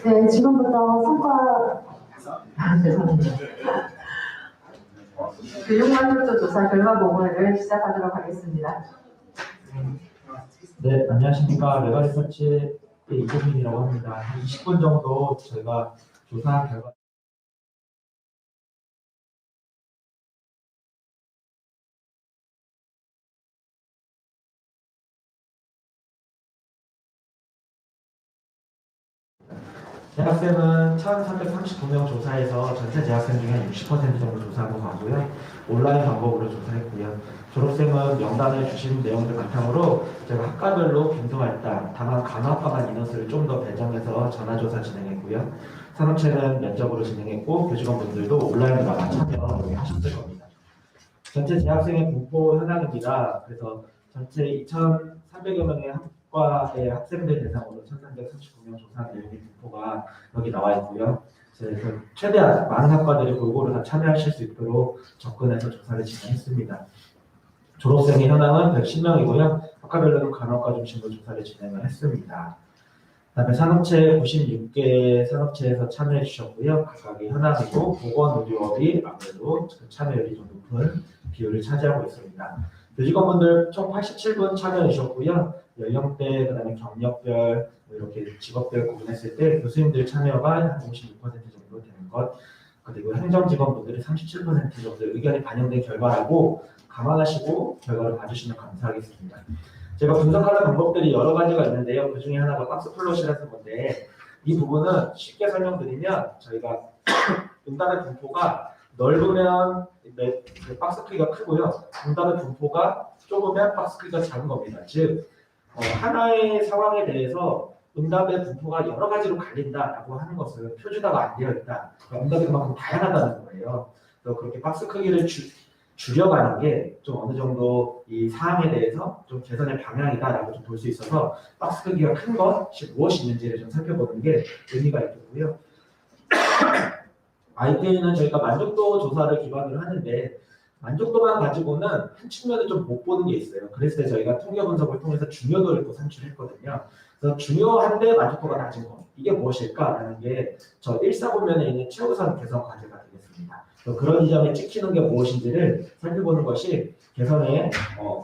네, 지금부터 성과 죄송합니다. 교육만족도 조사 결과 보고를 시작하도록 하겠습니다. 네, 안녕하십니까. 메가리서치의 이종민이라고 합니다. 한 20분 정도 저희가 조사 결과 재학생은 1,339명 조사해서 전체 재학생 중에 한 60% 정도 조사하고 가고요. 온라인 방법으로 조사했고요. 졸업생은 명단을 주신 내용들 바탕으로 제가 학과별로 빈도했다. 다만 간호학과만 인원수를 좀 더 배정해서 전화조사 진행했고요. 산업체는 면접으로 진행했고 교직원분들도 온라인으로 아마 참여하셨을 겁니다. 전체 재학생의 분포 현황입니다. 그래서 전체 2,300여 명의 학과의 학생들 대상으로 1,339명 조사 내용의 분포가 여기 나와 있고요. 그래서 최대한 많은 학과들이 골고루 다 참여하실 수 있도록 접근해서 조사를 진행했습니다. 졸업생의 현황은 110명이고요. 학과별로는 간호과 중심으로 조사를 진행을 했습니다. 그다음에 산업체 96개 산업체에서 참여해 주셨고요. 각각의 현황이고 보건의료업이 아무래도 참여율이 좀 높은 비율을 차지하고 있습니다. 교직원분들 총 87분 참여해 주셨고요. 연령대, 그다음에 경력별, 이렇게 직업별 구분했을 때 교수님들 참여가 한 56% 정도 되는 것, 그리고 행정직원분들이 37% 정도 의견이 반영된 결과라고 감안하시고 결과를 봐주시면 감사하겠습니다. 제가 분석하는 방법들이 여러 가지가 있는데요. 그 중에 하나가 박스 플롯이라는 건데 이 부분은 쉽게 설명드리면 저희가 응답의 분포가 넓으면 박스 크기가 크고요. 응답의 분포가 좁으면 박스 크기가 작은 겁니다. 즉 하나의 상황에 대해서 응답의 분포가 여러 가지로 갈린다라고 하는 것은 표준화가 안 되어 있다. 그러니까 응답이 그만큼 다양하다는 거예요. 그래서 그렇게 박스 크기를 줄여가는 게 좀 어느 정도 이 사항에 대해서 좀 개선의 방향이다라고 좀 볼 수 있어서 박스 크기가 큰 것이 무엇이 있는지를 좀 살펴보는 게 의미가 있겠고요. IPA는 저희가 만족도 조사를 기반으로 하는데 만족도만 가지고는 한 측면을 좀 못 보는 게 있어요. 그래서 저희가 통계 분석을 통해서 중요도를 또 산출했거든요. 그래서 중요한데 만족도가 낮은 것, 이게 무엇일까라는 게 저 1사분면에 있는 최우선 개선 과제가 되겠습니다. 그런 지점에 찍히는 게 무엇인지를 살펴보는 것이 개선에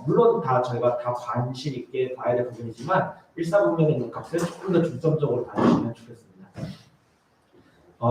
물론 다 저희가 다 관심 있게 봐야 될 부분이지만 1사분면에 있는 값을 조금 더 중점적으로 봐주시면 좋겠습니다.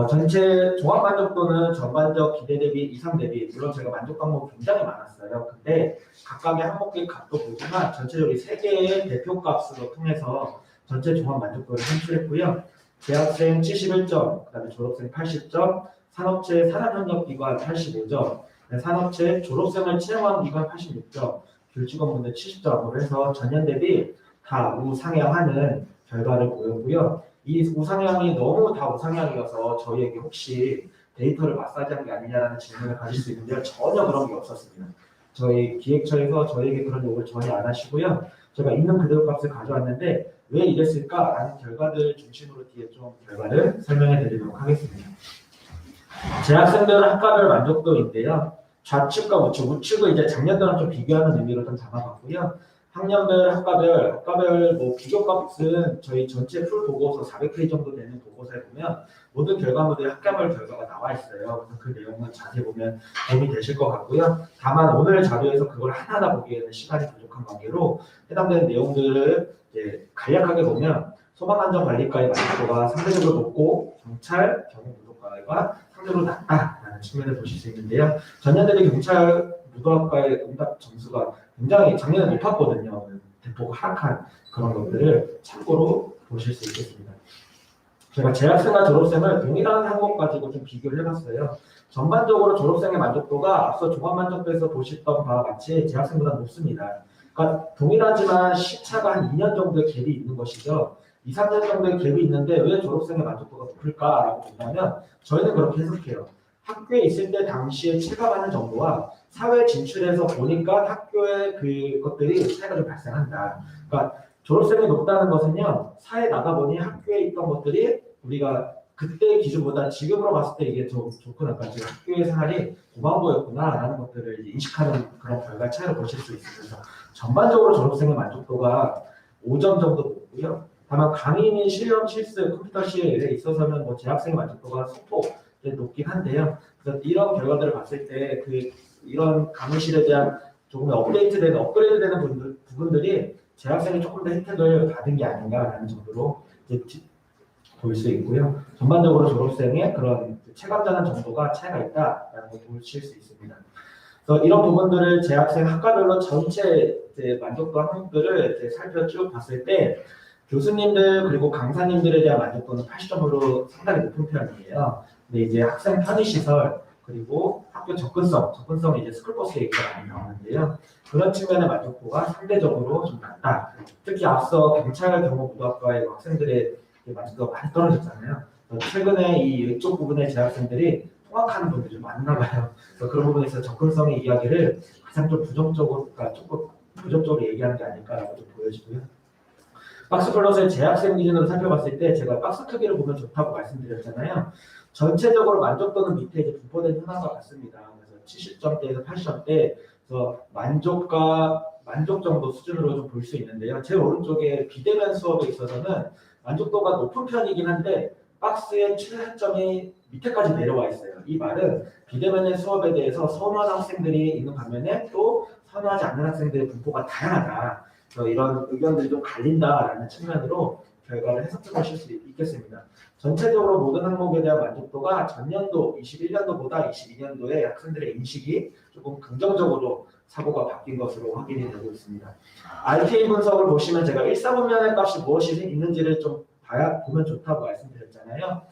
전체 종합 만족도는 전반적 기대 대비, 이상 대비, 물론 제가 만족 항목이 굉장히 많았어요. 근데 각각의 항목의 값도 보지만 전체적으로 3개의 대표 값으로 통해서 전체 종합 만족도를 산출했고요. 대학생 71점, 그다음에 졸업생 80점, 산업체 산업협력기관 85점, 산업체 졸업생을 채용한 기관 86점, 교직원분들 70점으로 해서 전년 대비 다 우상향하는 결과를 보였고요. 이 우상향이 너무 다 우상향이어서 저희에게 혹시 데이터를 마사지한 게 아니냐라는 질문을 가질 수 있는데요. 전혀 그런 게 없었습니다. 저희 기획처에서 저희에게 그런 요구를 전혀 안 하시고요. 제가 있는 그대로 값을 가져왔는데 왜 이랬을까라는 결과들 중심으로 뒤에 좀 결과를 설명해 드리도록 하겠습니다. 재학생들 학과별 만족도인데요. 좌측과 우측, 우측을 이제 작년도랑 좀 비교하는 의미로 좀 담아봤고요. 학년별, 학과별 뭐 비교값은 저희 전체 풀 보고서 400페이지 정도 되는 보고서에 보면 모든 결과물들이 학과별 결과가 나와 있어요. 그래서 그 내용은 자세히 보면 도움이 되실 것 같고요. 다만 오늘 자료에서 그걸 하나하나 보기에는 시간이 부족한 관계로 해당되는 내용들을 이제 간략하게 보면 소방안전관리과의 만족도가 상대적으로 높고 경찰, 경무부도과가 상대적으로 낮다라는 측면을 보실 수 있는데요. 전년 대비 경찰 무도학과의 응답 점수가 굉장히 작년에 높았거든요. 대폭 하락한 그런 것들을 참고로 보실 수 있겠습니다. 제가 재학생과 졸업생을 동일한 항목 가지고 좀 비교를 해봤어요. 전반적으로 졸업생의 만족도가 앞서 종합만족도에서 보셨던 바와 같이 재학생보다 높습니다. 그러니까 동일하지만 시차가 한 2년 정도의 갭이 있는 것이죠. 2, 3년 정도의 갭이 있는데 왜 졸업생의 만족도가 높을까라고 본다면 저희는 그렇게 해석해요. 학교에 있을 때 당시에 체감하는 정도와 사회 진출해서 보니까 학교의 그것들이 차이가 좀 발생한다. 그러니까 졸업생이 높다는 것은요, 사회에 나가보니 학교에 있던 것들이 우리가 그때 기준보다 지금으로 봤을 때 이게 더 좋구나. 그러니까 학교의 생활이 고만고였구나라는 것들을 인식하는 그런 결과 차이를 보실 수 있으면서 전반적으로 졸업생의 만족도가 5점 정도 보고요. 다만 강의 및 실험 실습 컴퓨터 시험에 있어서는 뭐 재학생 만족도가 소폭 높긴 한데요. 그래서 이런 결과들을 봤을 때 이런 강의실에 대한 조금 업데이트되는 업그레이드되는 부분들이 재학생이 조금 더 혜택을 받은 게 아닌가라는 정도로 볼 수 있고요. 전반적으로 졸업생의 그런 체감자는 정도가 차이가 있다라는 걸 보실 수 있습니다. 그래서 이런 부분들을 재학생 학과별로 전체 만족도 항목들을 살펴 쭉 봤을 때 교수님들 그리고 강사님들에 대한 만족도는 80점으로 상당히 높은 편이에요. 근데 이제 학생 편의시설 그리고 학교 접근성이 이제 스쿨버스 얘기가 많이 나오는데요. 그런 측면의 만족도가 상대적으로 좀 낮다. 특히 앞서 경찰 경호부학과의 학생들의 만족도가 많이 떨어졌잖아요. 최근에 이쪽 부분의 재학생들이 통학하는 분들이 좀 많나 봐요. 그래서 그런 부분에서 접근성의 이야기를 가장 좀 부정적으로, 그러니까 조금 부정적으로 얘기하는 게 아닐까라고 좀 보여지고요. 박스 플러스의 재학생 기준으로 살펴봤을 때 제가 박스 크기를 보면 좋다고 말씀드렸잖아요. 전체적으로 만족도는 밑에 이제 분포된 현황과 같습니다. 그래서 70점대에서 80점대, 그래서 만족 정도 수준으로 좀 볼 수 있는데요. 제 오른쪽에 비대면 수업에 있어서는 만족도가 높은 편이긴 한데 박스의 최하점이 밑에까지 내려와 있어요. 이 말은 비대면의 수업에 대해서 선호하는 학생들이 있는 반면에 또 선호하지 않는 학생들의 분포가 다양하다. 이런 의견들이 좀 갈린다라는 측면으로 결과를 해석해 보실 수 있겠습니다. 전체적으로 모든 항목에 대한 만족도가 전년도 21년도보다 22년도에 학생들의 인식이 조금 긍정적으로 사고가 바뀐 것으로 확인이 되고 있습니다. RTA 분석을 보시면 제가 1사분면의 값이 무엇이 있는지를 좀 보면 좋다고 말씀드렸잖아요.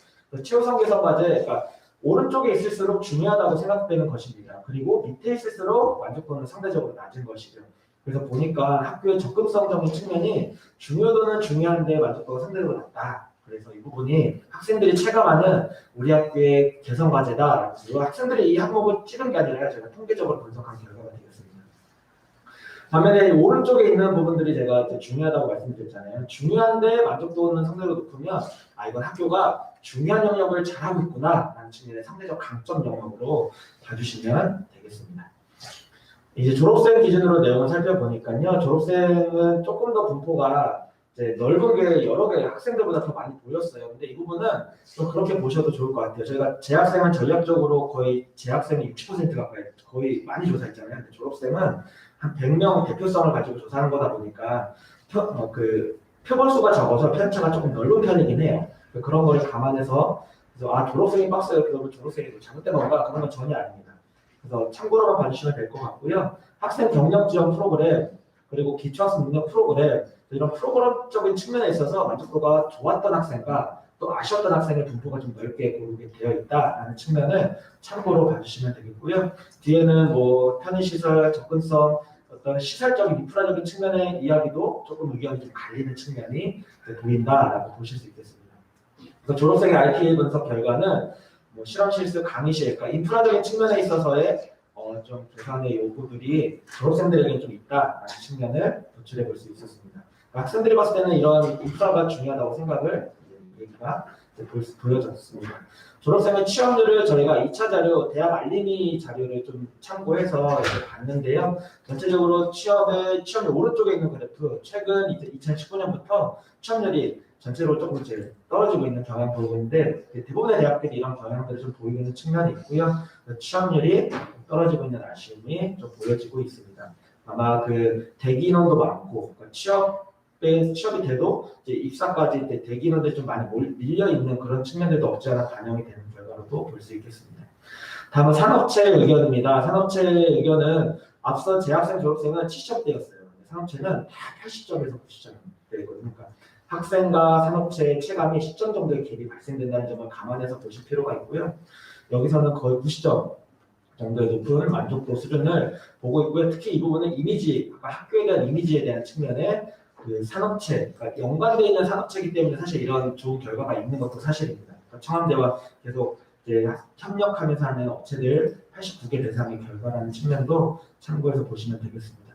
최우선 개선 과제, 그러니까 오른쪽에 있을수록 중요하다고 생각되는 것입니다. 그리고 밑에 있을수록 만족도는 상대적으로 낮은 것이죠. 그래서 보니까 학교의 접근성적인 측면이 중요도는 중요한데 만족도가 상대적으로 낮다. 그래서 이 부분이 학생들이 체감하는 우리 학교의 개선 과제다. 학생들이 이 항목을 찍은 게 아니라 제가 통계적으로 분석한 결과가 되겠습니다. 반면에 오른쪽에 있는 부분들이 제가 이제 중요하다고 말씀드렸잖아요. 중요한데 만족도는 상대적으로 높으면 이건 학교가 중요한 영역을 잘하고 있구나 라는 측면의 상대적 강점 영역으로 봐주시면 되겠습니다. 이제 졸업생 기준으로 내용을 살펴보니까요. 졸업생은 조금 더 분포가 이제 넓은 게 여러 개 학생들보다 더 많이 보였어요. 근데 이 부분은 좀 그렇게 보셔도 좋을 것 같아요. 저희가 재학생은 전략적으로 거의 재학생이 60% 가까이 거의 많이 조사했잖아요. 근데 졸업생은 한 100명 대표성을 가지고 조사하는 거다 보니까 표본수가 적어서 편차가 조금 넓은 편이긴 해요. 그런 거를 감안해서 그래서 졸업생이 빡세요. 그러면 졸업생이 잘못된 건가? 그런 건 전혀 아닙니다. 그래서 참고로만 봐주시면 될 것 같고요. 학생 경력 지원 프로그램 그리고 기초학습 능력 프로그램 이런 프로그램적인 측면에 있어서 만족도가 좋았던 학생과 또 아쉬웠던 학생의 분포가 좀 넓게 고르게 되어 있다라는 측면을 참고로 봐주시면 되겠고요. 뒤에는 뭐 편의시설, 접근성, 어떤 시설적인 인프라적인 측면의 이야기도 조금 의견이 좀 갈리는 측면이 보인다라고 보실 수 있겠습니다. 그래서 졸업생의 RTA 분석 결과는 뭐 실험 실습, 강의실, 그러니까 인프라적인 측면에 있어서의 좀 개선의 요구들이 졸업생들에게 좀 있다라는 측면을 도출해 볼 수 있었습니다. 그러니까 학생들이 봤을 때는 이런 인프라가 중요하다고 생각을 얘기가 보여졌습니다. 졸업생의 취업률을 저희가 2차 자료, 대학 알림이 자료를 좀 참고해서 봤는데요. 전체적으로 취업률 오른쪽에 있는 그래프, 최근 2019년부터 취업률이 전체로 조금 이제 떨어지고 있는 경향 보이고 있는데 대부분의 대학들이 이런 경향들을 좀 보이고 있는 측면이 있고요. 취업률이 떨어지고 있는 아쉬움이 좀 보여지고 있습니다. 아마 대기 인원도 많고 그러니까 취업이 돼도 이제 입사까지 대기 인원들이 좀 많이 밀려 있는 그런 측면들도 없지 않아 반영이 되는 결과로도 볼 수 있겠습니다. 다음은 산업체 의견입니다. 산업체 의견은 앞서 재학생 졸업생은 70점대였어요. 산업체는 다 80점에서 90점대거든요. 그러니까 학생과 산업체의 체감이 10점 정도의 갭이 발생된다는 점을 감안해서 보실 필요가 있고요. 여기서는 거의 90점 정도의 높은 만족도 수준을 보고 있고요. 특히 이 부분은 이미지, 학교에 대한 이미지에 대한 측면에 산업체, 그러니까 연관되어 있는 산업체이기 때문에 사실 이런 좋은 결과가 있는 것도 사실입니다. 그러니까 청와대와 계속 이제 협력하면서 하는 업체들 89개 대상의 결과라는 측면도 참고해서 보시면 되겠습니다.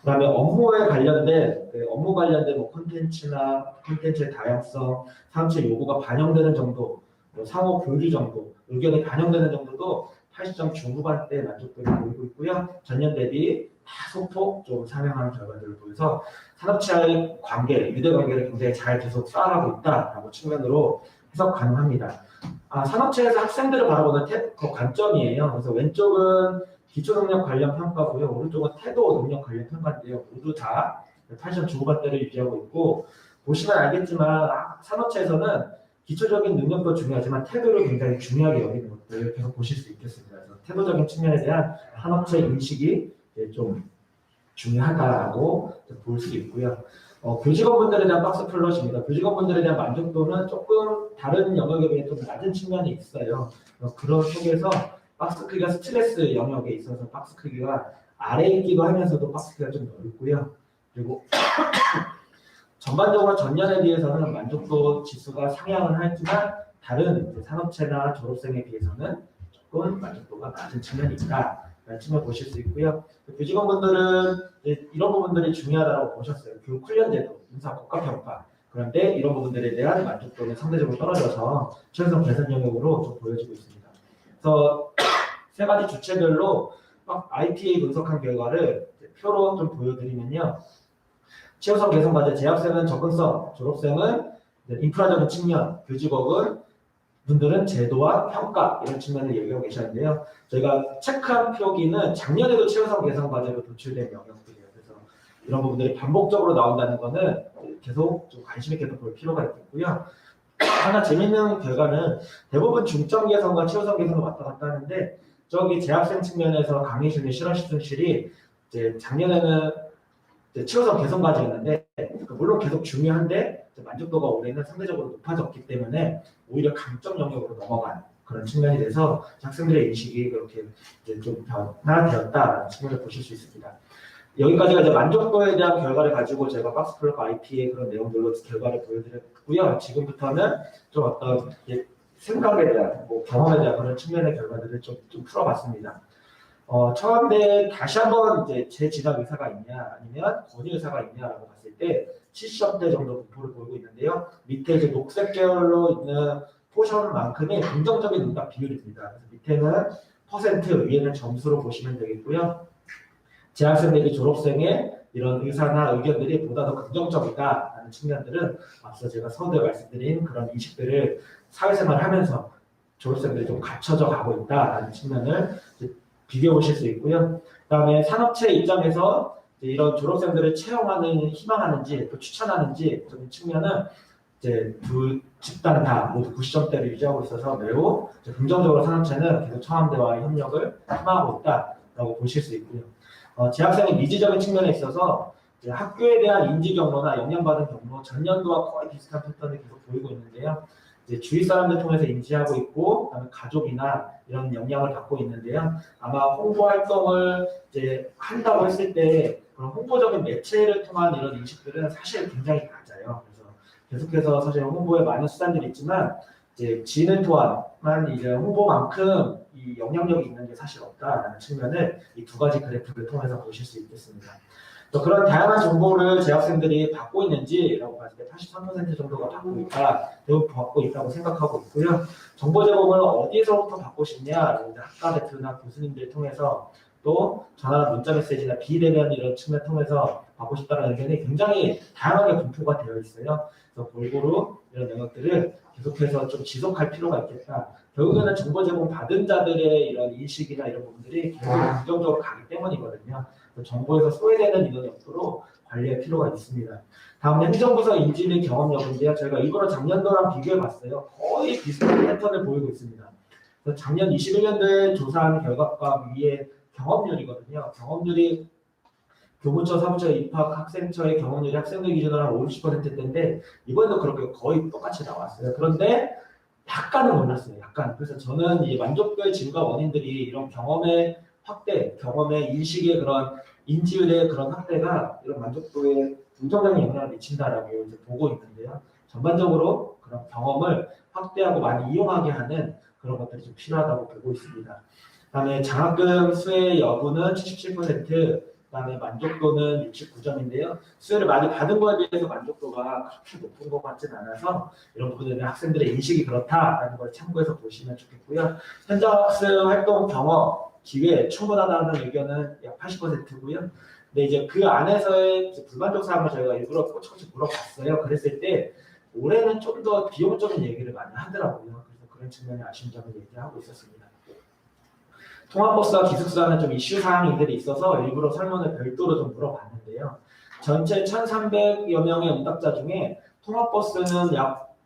그다음에 업무 관련된 뭐 콘텐츠의 다양성, 산업체 요구가 반영되는 정도, 뭐 상호 교류 정도, 의견이 반영되는 정도도 80점 중후반대 만족도를 보이고 있고요. 전년 대비 다소폭 좀 상향하는 결과들을 보여서 산업체와의 관계, 유대 관계를 굉장히 잘 계속 쌓아가고 있다라고 측면으로 해석 가능합니다. 산업체에서 학생들을 바라보는 그 관점이에요. 그래서 왼쪽은 기초능력 관련 평가고요. 오른쪽은 태도 능력 관련 평가인데요. 모두 다 80점 중후반대를 유지하고 있고 보시면 알겠지만 산업체에서는 기초적인 능력도 중요하지만 태도를 굉장히 중요하게 여기는 것들 계속 보실 수 있겠습니다. 그래서 태도적인 측면에 대한 산업체 인식이 좀 중요하다라고 볼 수 있고요. 교직원분들에 대한 박스 플러스입니다. 교직원분들에 대한 만족도는 조금 다른 영역에 비해 좀 낮은 측면이 있어요. 그런 속에서 박스 크기가 스트레스 영역에 있어서 박스 크기가 아래에 있기도 하면서도 박스 크기가 좀 넓고요. 그리고 전반적으로 전년에 비해서는 만족도 지수가 상향은 하지만 다른 산업체나 졸업생에 비해서는 조금 만족도가 낮은 측면이 있다라는 측면을 보실 수 있고요. 교직원분들은 이런 부분들이 중요하다고 보셨어요. 교육 훈련제도, 인사 국가평가. 그런데 이런 부분들에 대한 만족도는 상대적으로 떨어져서 최우선 개선 영역으로 좀 보여지고 있습니다. 그래서 세 가지 주체별로 IPA 분석한 결과를 표로 좀 보여드리면요. 최우선 개선 과제, 재학생은 접근성, 졸업생은 인프라적인 측면, 교직원 분들은 제도와 평가 이런 측면을 얘기하고 계셨는데요. 저희가 체크한 표기는 작년에도 최우선 개선 과제로 도출된 영역들이에요. 그래서 이런 부분들이 반복적으로 나온다는 거는 계속 좀 관심 있게 볼 필요가 있겠고요. 하나 재밌는 결과는 대부분 중점 개선과 최우선 개선을 왔다 갔다 하는데 저기 재학생 측면에서 강의실 및 실험 시술실이 이제 작년에는 최우선 개선 과제였는데 물론 계속 중요한데 만족도가 올해는 상대적으로 높아졌기 때문에 오히려 강점 영역으로 넘어간 그런 측면이 돼서 학생들의 인식이 그렇게 이제 좀 변화되었다는 측면을 보실 수 있습니다. 여기까지가 이제 만족도에 대한 결과를 가지고 제가 박스플러스 IP의 그런 내용들로 결과를 보여드렸고요. 지금부터는 좀 어떤 생각에 대한 경험에 대한 그런 측면의 결과들을 좀 풀어봤습니다. 처음에 다시 한번 이제 재진학 의사가 있냐 아니면 권유 의사가 있냐라고 봤을 때 70점대 정도 분포를 보이고 있는데요. 밑에 이제 녹색 계열로 있는 포션만큼의 긍정적인 응답 비율입니다. 그래서 밑에는 퍼센트, 위에는 점수로 보시면 되겠고요. 재학생 대비 졸업생의 이런 의사나 의견들이 보다 더 긍정적이다라는 측면들은 앞서 제가 서두에 말씀드린 그런 인식들을 사회생활을 하면서 졸업생들이 좀 갖춰져 가고 있다라는 측면을 비교해 보실 수 있고요. 그다음에 산업체 입장에서 이런 졸업생들을 채용하는 희망하는지 또 추천하는지 그런 측면은 이제 두 집단 다 모두 90점대를 유지하고 있어서 매우 긍정적으로 산업체는 계속 청와대와의 협력을 희망하고 있다라고 보실 수 있고요. 재학생의 미지적인 측면에 있어서 학교에 대한 인지 경로나 영향받은 경로 전년도와 거의 비슷한 패턴을 계속 보이고 있는데요. 이제 주위 사람들 통해서 인지하고 있고, 그다음에 가족이나 이런 영향을 받고 있는데요. 아마 홍보 활동을 이제 한다고 했을 때 그런 홍보적인 매체를 통한 이런 인식들은 사실 굉장히 낮아요. 그래서 계속해서 사실 홍보에 많은 수단들이 있지만 이제 지능 또한만 이제 홍보만큼 이 영향력이 있는 게 사실 없다라는 측면을 이 두 가지 그래프를 통해서 보실 수 있겠습니다. 또 그런 다양한 정보를 재학생들이 받고 있는지라고 봤을 때 83% 정도가 받고 있다, 대부분 받고 있다고 생각하고 있고요. 정보 제공을 어디서부터 받고 싶냐, 학과 대표나 교수님들 통해서 또 전화나 문자 메시지나 비대면 이런 측면 통해서 받고 싶다는 의견이 굉장히 다양하게 분포가 되어 있어요. 그래서 골고루 이런 영역들을 계속해서 좀 지속할 필요가 있겠다. 결국에는 정보 제공 받은 자들의 이런 인식이나 이런 부분들이 계속 긍정적으로 가기 때문이거든요. 정보에서 소외되는 인원이 없도록 관리할 필요가 있습니다. 다음은 행정부서 인지 및 경험력인데요. 저희가 일부러 작년도랑 비교해봤어요. 거의 비슷한 패턴을 보이고 있습니다. 작년 21년도에 조사한 결과과 위에 경험률이거든요. 경험률이 교부처, 사무처 입학 학생처의 경험률이 학생들 기준으로 한 50~60%대인데 이번에도 그렇게 거의 똑같이 나왔어요. 그런데 약간은 올랐어요. 약간. 그래서 저는 이 만족도의 증가 원인들이 이런 경험의 확대, 경험의 인식의 그런 인지율의 그런 확대가 이런 만족도에 긍정적인 영향을 미친다라고 이제 보고 있는데요. 전반적으로 그런 경험을 확대하고 많이 이용하게 하는 그런 것들이 좀 필요하다고 보고 있습니다. 그다음에 장학금 수혜 여부는 77%, 그다음에 만족도는 69점인데요. 수혜를 많이 받은 거에 비해서 만족도가 그렇게 높은 것 같진 않아서 이런 부분들은 학생들의 인식이 그렇다라는 걸 참고해서 보시면 좋겠고요. 현장학습 활동 경험, 기회 충분하다는 의견은 약 80%고요. 근데 이제 그 안에서의 이제 불만족 사항을 저희가 일부러 꼬치꼬치 물어봤어요. 그랬을 때 올해는 좀 더 비용적인 얘기를 많이 하더라고요. 그래서 그런 측면의 아쉬운 점을 얘기하고 있었습니다. 통합버스와 기숙사는 좀 이슈 사항들이 있어서 일부러 설문을 별도로 좀 물어봤는데요. 전체 1,300여 명의 응답자 중에 통합버스는 약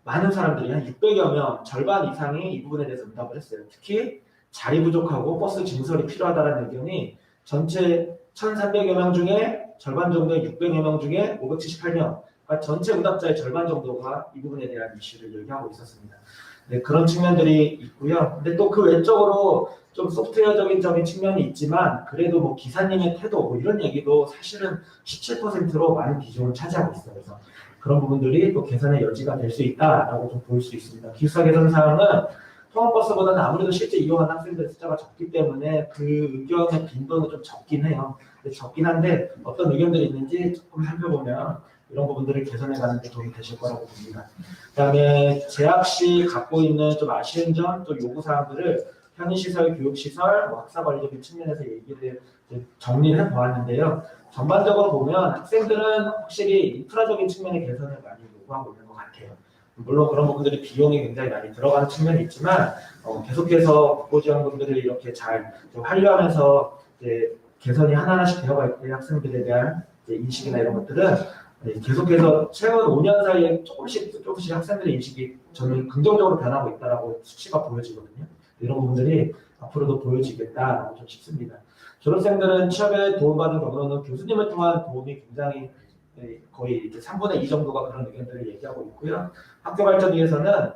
많은 사람들이 한 600여 명, 절반 이상이 이 부분에 대해서 응답을 했어요. 특히 자리 부족하고 버스 증설이 필요하다는 의견이 전체 1,300여 명 중에 절반 정도의 600여 명 중에 578명, 그러니까 전체 응답자의 절반 정도가 이 부분에 대한 이슈를 얘기하고 있었습니다. 네, 그런 측면들이 있고요. 근데 또 그 외적으로 좀 소프트웨어적인 점인 측면이 있지만 그래도 뭐 기사님의 태도 뭐 이런 얘기도 사실은 17%로 많은 비중을 차지하고 있어요. 그래서 그런 부분들이 또 개선의 여지가 될 수 있다라고 좀 보일 수 있습니다. 기숙사 개선 사항은 통합버스보다는 아무래도 실제 이용하는 학생들 숫자가 적기 때문에 그 의견의 빈도는 좀 적긴 해요. 적긴 한데 어떤 의견들이 있는지 조금 살펴보면 이런 부분들을 개선해가는 데 도움이 되실 거라고 봅니다. 그다음에 재학 시 갖고 있는 좀 아쉬운 점, 또 요구사항들을 편의시설, 교육시설, 뭐 학사관리적인 측면에서 얘기를 정리를 해보았는데요. 전반적으로 보면 학생들은 확실히 인프라적인 측면의 개선을 많이 요구하고 있는 것 같아요. 물론 그런 부분들이 비용이 굉장히 많이 들어가는 측면이 있지만 계속해서 국고지원금들을 이렇게 잘 활용하면서 개선이 하나하나씩 되어갈 때 학생들에 대한 인식이나 이런 것들은 계속해서 최근 5년 사이에 조금씩 학생들의 인식이 저는 긍정적으로 변하고 있다라고 수치가 보여지거든요. 이런 부분들이 앞으로도 보여지겠다라고 좀 싶습니다. 졸업생들은 취업에 도움받은 경우는 교수님을 통한 도움이 굉장히 거의 이제 3분의 2 정도가 그런 의견들을 얘기하고 있고요. 학교 발전 위해서는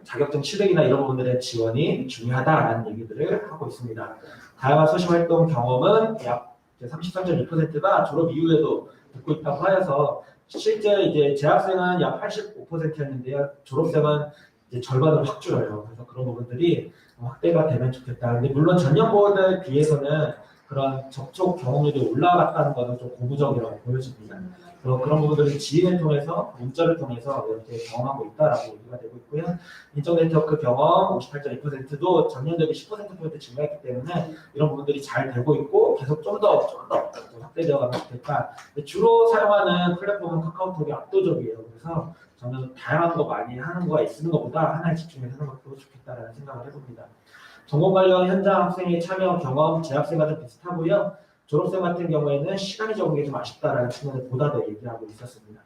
자격증 취득이나 이런 부분들의 지원이 중요하다라는 얘기들을 하고 있습니다. 다양한 소식 활동 경험은 약 33.2%가 졸업 이후에도 듣고 있다고 하여서 실제 이제 재학생은 약 85%였는데요. 졸업생은 이제 절반으로 확 줄어요. 그래서 그런 부분들이 확대가 되면 좋겠다. 근데 물론 전년보다에 비해서는 그런 접촉 경험률이 올라갔다는 것은 좀 고무적이라고 보여집니다. 그런 부분들을 지인을 통해서 문자를 통해서 이렇게 경험하고 있다라고 얘기가 되고 있고요. 인적 네트워크 경험 58.2%도 전년 대비 10%포인트 증가했기 때문에 이런 부분들이 잘 되고 있고 계속 좀 더 확대되어 가면 좋겠다. 주로 사용하는 플랫폼은 카카오톡이 압도적이에요. 그래서 저는 다양한 거 많이 하는 거가 있는 것보다 하나에 집중해서 하는 것도 좋겠다라는 생각을 해봅니다. 전공 관련 현장 학생의 참여 경험, 재학생과 좀 비슷하고요. 졸업생 같은 경우에는 시간이 적은 게 좀 아쉽다라는 측면을 보다 더 얘기하고 있었습니다.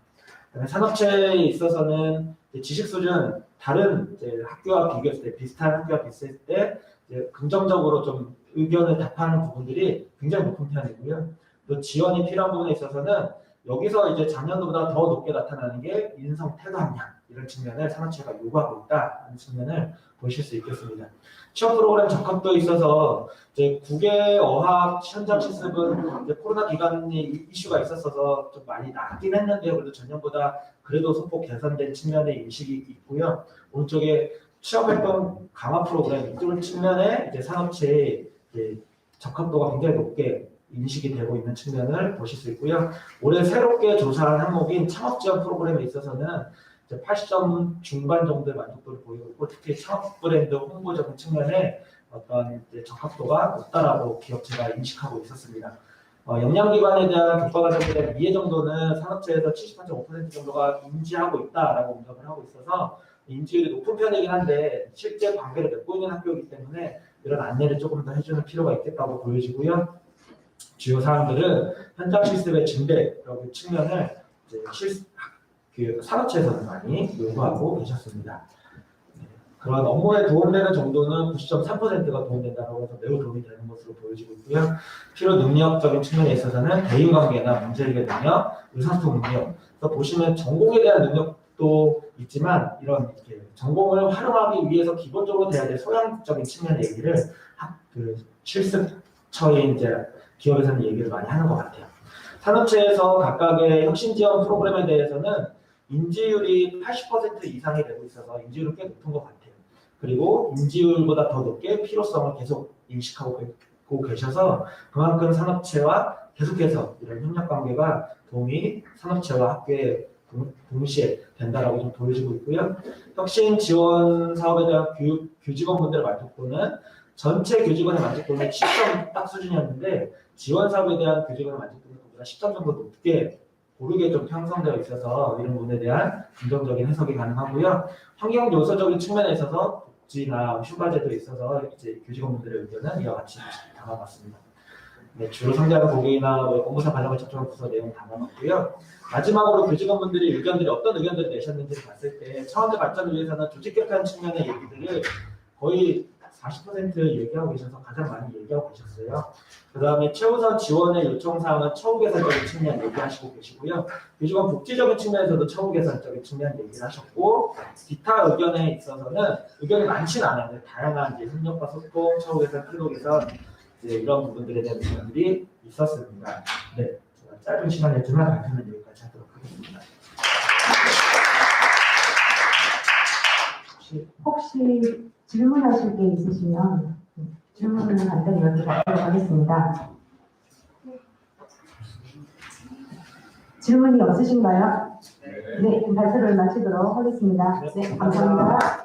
산업체에 있어서는 지식 수준 다른 학교와 비교했을 때 비슷한 학교와 비슷했을 때 긍정적으로 좀 의견을 답하는 부분들이 굉장히 높은 편이고요. 또 지원이 필요한 부분에 있어서는 여기서 이제 작년도보다 더 높게 나타나는 게 인성 태도 함량 이런 측면을 산업체가 요구하고 있다는 측면을 보실 수 있겠습니다. 취업 프로그램 적합도에 있어서 이제 국외 어학 현장 실습은 이제 코로나 기간이 이슈가 있었어서 좀 많이 낮긴 했는데요. 그래도 전년보다 그래도 소폭 개선된 측면의 인식이 있고요. 오른쪽에 취업 활동 강화 프로그램 이쪽 측면에 이제 산업체의 적합도가 굉장히 높게 인식이 되고 있는 측면을 보실 수 있고요. 올해 새롭게 조사한 항목인 창업 지원 프로그램에 있어서는 80점 중반 정도의 만족도를 보이고 있고 특히 창업 브랜드 홍보적인 측면에 어떤 적합도가 높다라고 기업체가 인식하고 있었습니다. 역량기반에 대한 교과과정들의 이해 정도는 산업체에서 78.5% 정도가 인지하고 있다라고 응답을 하고 있어서 인지율이 높은 편이긴 한데 실제 관계를 맺고 있는 학교이기 때문에 이런 안내를 조금 더 해주는 필요가 있겠다고 보여지고요. 주요 사항들은 현장 실습의 증대라고 측면을 산업체에서는 많이 요구하고 계셨습니다. 그런 업무에 도움되는 정도는 90.3%가 도움된다고 해서 매우 도움이 되는 것으로 보여지고 있고요. 필요 능력적인 측면에 있어서는 대인관계나 문제해결 능력, 의사소통 능력. 그래서 보시면 전공에 대한 능력도 있지만 이런 전공을 활용하기 위해서 기본적으로 돼야 될 소양적인 측면의 얘기를 실습처인 기업에서는 얘기를 많이 하는 것 같아요. 산업체에서 각각의 혁신 지원 프로그램에 대해서는 인지율이 80% 이상이 되고 있어서 인지율은 꽤 높은 것 같아요. 그리고 인지율보다 더 높게 필요성을 계속 인식하고 있고 갖고 계셔서 그만큼 산업체와 계속해서 이런 협력 관계가 도움이 산업체와 학교에 동시에 된다라고 좀 보여지고 있고요. 혁신 지원 사업에 대한 교직원분들의 만족도는 전체 교직원의 만족도는 10점 딱 수준이었는데 지원 사업에 대한 교직원의 만족도는 그보다 10점 정도 높게 고르게 좀 형성되어 있어서 이런 부분에 대한 긍정적인 해석이 가능하고요. 환경 요소적인 측면에 있어서 복지나 휴가제도에 있어서 이제 교직원분들의 의견은 이와 같이 담아봤습니다. 네, 주로 상대하는 고객이나 공무사 발령을 접촉한 부서 내용 담아봤고요. 마지막으로 교직원분들이 의견들이 어떤 의견들을 내셨는지를 봤을 때 차원의 발전을 위해서는 조직 개편 측면의 얘기들을 거의 40% 얘기하고 계셔서 가장 많이 얘기하고 계셨어요. 그 다음에 최우선 지원의 요청사항은 처우 개선적인 측면 얘기하시고 계시고요. 교직원 복지적인 측면에서도 처우 개선적인 측면 얘기를 하셨고 기타 의견에 있어서는 의견이 많지는 않아요. 다양한 이제 협력과 소통, 처우 개선, 태도 개선 이제 이런 부분들에 대한 의견들이 있었습니다. 네, 제가 짧은 시간이었지만 발표는 여기까지 하도록 하겠습니다. 혹시 질문하실 게 있으시면 질문을 간단히 여쭤보도록 하겠습니다. 질문이 없으신가요? 네, 발표를 마치도록 하겠습니다. 네, 감사합니다.